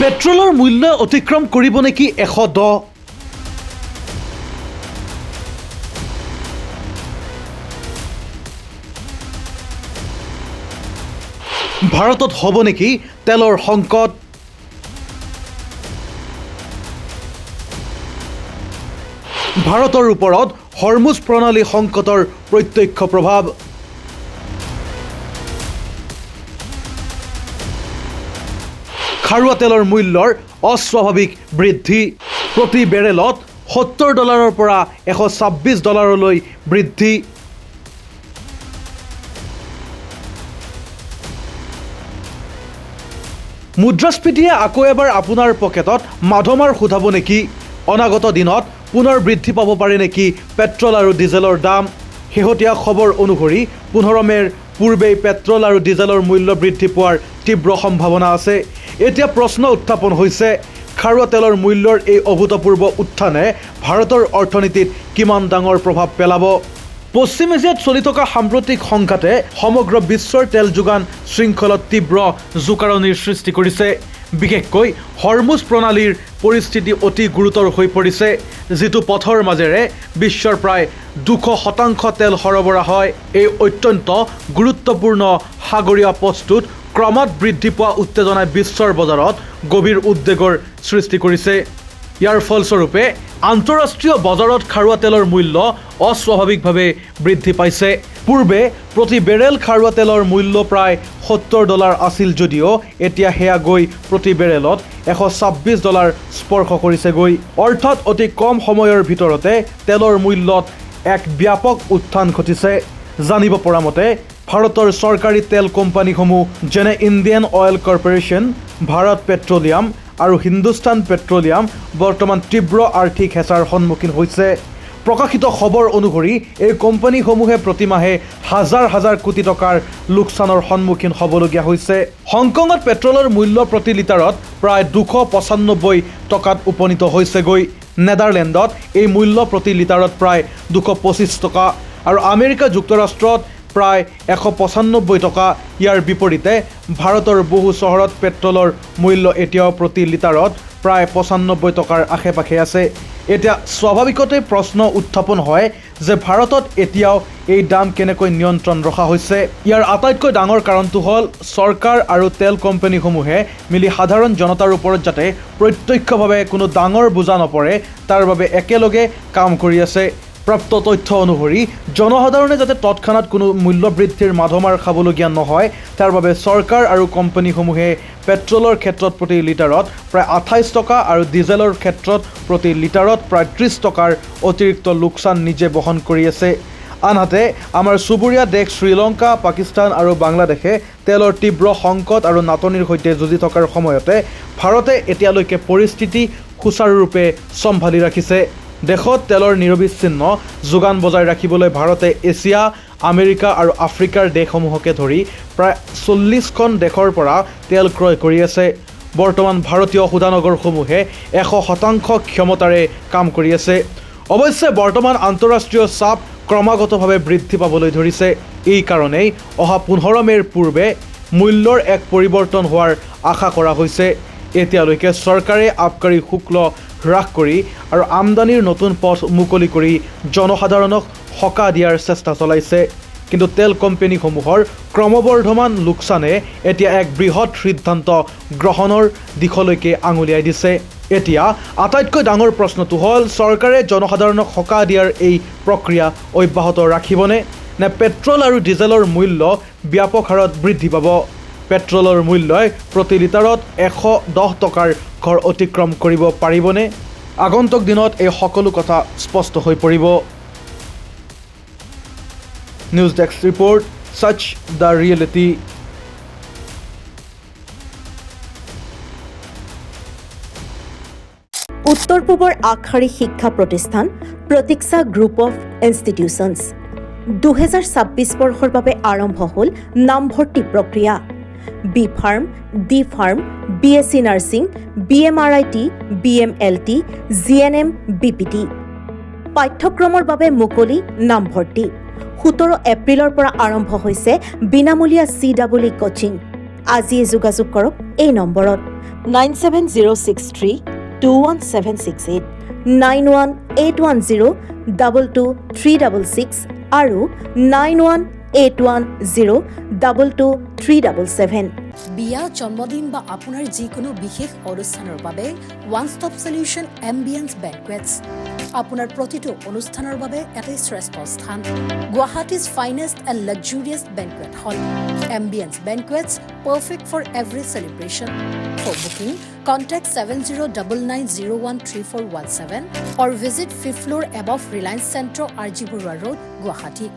পেট্ৰলৰ মূল্য অতিক্ৰম কৰিব নেকি 110? ভাৰতত হ'ব নেকি তেলৰ সংকট? ভাৰতৰ ওপৰত হৰমুজ প্ৰণালী সংকটৰ প্ৰত্যক্ষ প্ৰভাৱ। খাৰুৱা তেলৰ মূল্যৰ অস্বাভাৱিক বৃদ্ধি, প্ৰতি বেৰেলত $70 পৰা $126 বৃদ্ধি। মুদ্ৰাস্ফীতিয়ে আকৌ এবাৰ আপোনাৰ পকেটত মাধমাৰ সোধাব নেকি? অনাগত দিনত পুনৰ বৃদ্ধি পাব পাৰে নেকি পেট্ৰল আৰু ডিজেলৰ দাম? শেহতীয়া খবৰ অনুসৰি 15 মেৰ পূৰ্বেই পেট্ৰল আৰু ডিজেলৰ মূল্য বৃদ্ধি পোৱাৰ তীব্ৰ সম্ভাৱনা আছে। এতিয়া প্ৰশ্ন উত্থাপন হৈছে, খাৰুৱা তেলৰ মূল্যৰ এই অভূতপূৰ্ব উত্থানে ভাৰতৰ অৰ্থনীতিত কিমান ডাঙৰ প্ৰভাৱ পেলাব? পশ্চিম এছিয়াত চলি থকা সাম্প্ৰতিক সংঘাতে সমগ্ৰ বিশ্বৰ তেল যোগান শৃংখলত তীব্ৰ জোকাৰণিৰ সৃষ্টি কৰিছে। বিশেষকৈ হৰমুজ প্ৰণালীৰ পৰিস্থিতি অতি গুৰুতৰ হৈ পৰিছে, যিটো পথৰ মাজেৰে বিশ্বৰ প্ৰায় 200% তেল সৰবৰাহ হয়। এই অত্যন্ত গুৰুত্বপূৰ্ণ সাগৰীয় পথটোত ক্ৰমাৎ বৃদ্ধি পোৱা উত্তেজনাই বিশ্বৰ বজাৰত গভীৰ উদ্বেগৰ সৃষ্টি কৰিছে। ইয়াৰ ফলস্বৰূপে আন্তঃৰাষ্ট্ৰীয় বজাৰত খাৰুৱা তেলৰ মূল্য অস্বাভাৱিকভাৱে বৃদ্ধি পাইছে। পূৰ্বে প্ৰতি বেৰেল খাৰুৱা তেলৰ মূল্য প্ৰায় $70 আছিল যদিও এতিয়া সেয়া গৈ প্ৰতি বেৰেলত $126 স্পৰ্শ কৰিছেগৈ। অৰ্থাৎ অতি কম সময়ৰ ভিতৰতে তেলৰ মূল্যত এক ব্যাপক উত্থান ঘটিছে। জানিব পৰা মতে ভাৰতৰ চৰকাৰী তেল কোম্পানীসমূহ যেনে Indian oil corporation, Bharat petroleum আৰু হিন্দুস্তান পেট্ৰলিয়াম বৰ্তমান তীব্ৰ আৰ্থিক হেঁচাৰ সন্মুখীন হৈছে। প্ৰকাশিত খবৰ অনুসৰি এই কোম্পানীসমূহে প্ৰতিমাহে হাজাৰ হাজাৰ কোটি টকাৰ লোকচানৰ সন্মুখীন হ'বলগীয়া হৈছে। হংকঙত পেট্ৰলৰ মূল্য প্ৰতি লিটাৰত প্ৰায় $295 টকাত উপনীত হৈছেগৈ। নেদাৰলেণ্ডত এই মূল্য প্ৰতি লিটাৰত প্ৰায় $225 টকা আৰু আমেৰিকা যুক্তৰাষ্ট্ৰত প্ৰায় $195 টকা। ইয়াৰ বিপৰীতে ভাৰতৰ বহু চহৰত পেট্ৰলৰ মূল্য এতিয়াও প্ৰতি লিটাৰত প্ৰায় $95 টকাৰ আশে পাশে আছে। এতিয়া স্বাভাৱিকতে প্ৰশ্ন উত্থাপন হয় যে ভাৰতত এতিয়াও এই দাম কেনেকৈ নিয়ন্ত্ৰণ ৰখা হৈছে? ইয়াৰ আটাইতকৈ ডাঙৰ কাৰণটো হ'ল চৰকাৰ আৰু তেল কোম্পানীসমূহে মিলি সাধাৰণ জনতাৰ ওপৰত যাতে প্ৰত্যক্ষভাৱে কোনো ডাঙৰ বোজা নপৰে তাৰ বাবে একেলগে কাম কৰি আছে। প্ৰাপ্ত তথ্য অনুসৰি জনসাধাৰণে যাতে তৎক্ষণাৎ কোনো মূল্য বৃদ্ধিৰ মাধমাৰ খাবলগীয়া নহয় তাৰ বাবে চৰকাৰ আৰু কোম্পানীসমূহে পেট্ৰলৰ ক্ষেত্ৰত প্ৰতি লিটাৰত প্ৰায় $28 টকা আৰু ডিজেলৰ ক্ষেত্ৰত প্ৰতি লিটাৰত প্ৰায় $30 টকাৰ অতিৰিক্ত লোকচান নিজে বহন কৰি আছে। আনহাতে আমাৰ চুবুৰীয়া দেশ শ্ৰীলংকা, পাকিস্তান আৰু বাংলাদেশে তেলৰ তীব্ৰ সংকট আৰু নাটনিৰ সৈতে যুঁজি থকাৰ সময়তে ভাৰতে এতিয়ালৈকে পৰিস্থিতি সুচাৰুৰূপে চম্ভালি ৰাখিছে। দেশত তেলৰ নিৰবিচ্ছিন্ন যোগান বজাই ৰাখিবলৈ ভাৰতে এছিয়া, আমেৰিকা আৰু আফ্ৰিকাৰ দেশসমূহকে ধৰি প্ৰায় 40খন দেশৰ পৰা তেল ক্ৰয় কৰি আছে। বৰ্তমান ভাৰতীয় শোধানাগাৰসমূহে 100% ক্ষমতাৰে কাম কৰি আছে। অৱশ্যে বৰ্তমান আন্তঃৰাষ্ট্ৰীয় চাপ ক্ৰমাগতভাৱে বৃদ্ধি পাবলৈ ধৰিছে। এই কাৰণেই অহা 15 মেৰ পূৰ্বে মূল্যৰ এক পৰিৱৰ্তন হোৱাৰ আশা কৰা হৈছে। এতিয়ালৈকে চৰকাৰে আবকাৰী শুল্ক হ্ৰাস কৰি আৰু আমদানিৰ নতুন পথ মুকলি কৰি জনসাধাৰণক সকাহ দিয়াৰ চেষ্টা চলাইছে। কিন্তু তেল কোম্পানীসমূহৰ ক্ৰমবৰ্ধমান লোকচানে এতিয়া এক বৃহৎ সিদ্ধান্ত গ্ৰহণৰ দিশলৈকে আঙুলিয়াই দিছে। এতিয়া আটাইতকৈ ডাঙৰ প্ৰশ্নটো হ'ল চৰকাৰে জনসাধাৰণক সকাহ দিয়াৰ এই প্ৰক্ৰিয়া অব্যাহত ৰাখিবনে, নে পেট্ৰল আৰু ডিজেলৰ মূল্য ব্যাপক হাৰত বৃদ্ধি পাব? পেট্ৰলৰ মূল্যই প্ৰতি লিটাৰত $110 টকাৰ ঘৰ অতিক্ৰম কৰিব পাৰিবনে? আগন্তুক দিনত এই সকলো কথা স্পষ্ট হৈ পৰিব। নিউজ ডেস্ক ৰিপৰ্ট, সচ দ্য ৰিয়েলিটি। উত্তৰ পূবৰ আগশাৰী শিক্ষা প্ৰতিষ্ঠান প্ৰতীক্ষা গ্ৰুপ অফ ইনষ্টিটিউচনছ 2026 বৰ্ষৰ বাবে আৰম্ভ হ'ল নামভৰ্তি প্ৰক্ৰিয়া। B pharm, D pharm, BSc nursing, BMRIT, BMLT, GNM, BPT। পাঠ্যক্ৰমৰ বাবে মুকলি নামভৰ্তি। 17 এপ্ৰিলৰ পৰা আৰম্ভ হৈছে বিনামূলীয়া CEE কোচিং। আজিয়ে যোগাযোগ কৰক এই নম্বৰত 97063 21768, 91810 22366 আৰু 91810 22377। বিয়া, জন্মদিন বা আপোনাৰ যিকোনো বিশেষ অনুষ্ঠানৰ বাবে one stop solution ambience banquets. আপোনাৰ প্ৰতিটো অনুষ্ঠানৰ বাবে এটাই শ্ৰেষ্ঠ স্থান। Guwahati's finest and luxurious banquet hall. Ambience banquets, perfect for every celebration. For booking, contact 7099013417 or visit 5th floor above Reliance Centro, RG Burwa Road, Guwahati.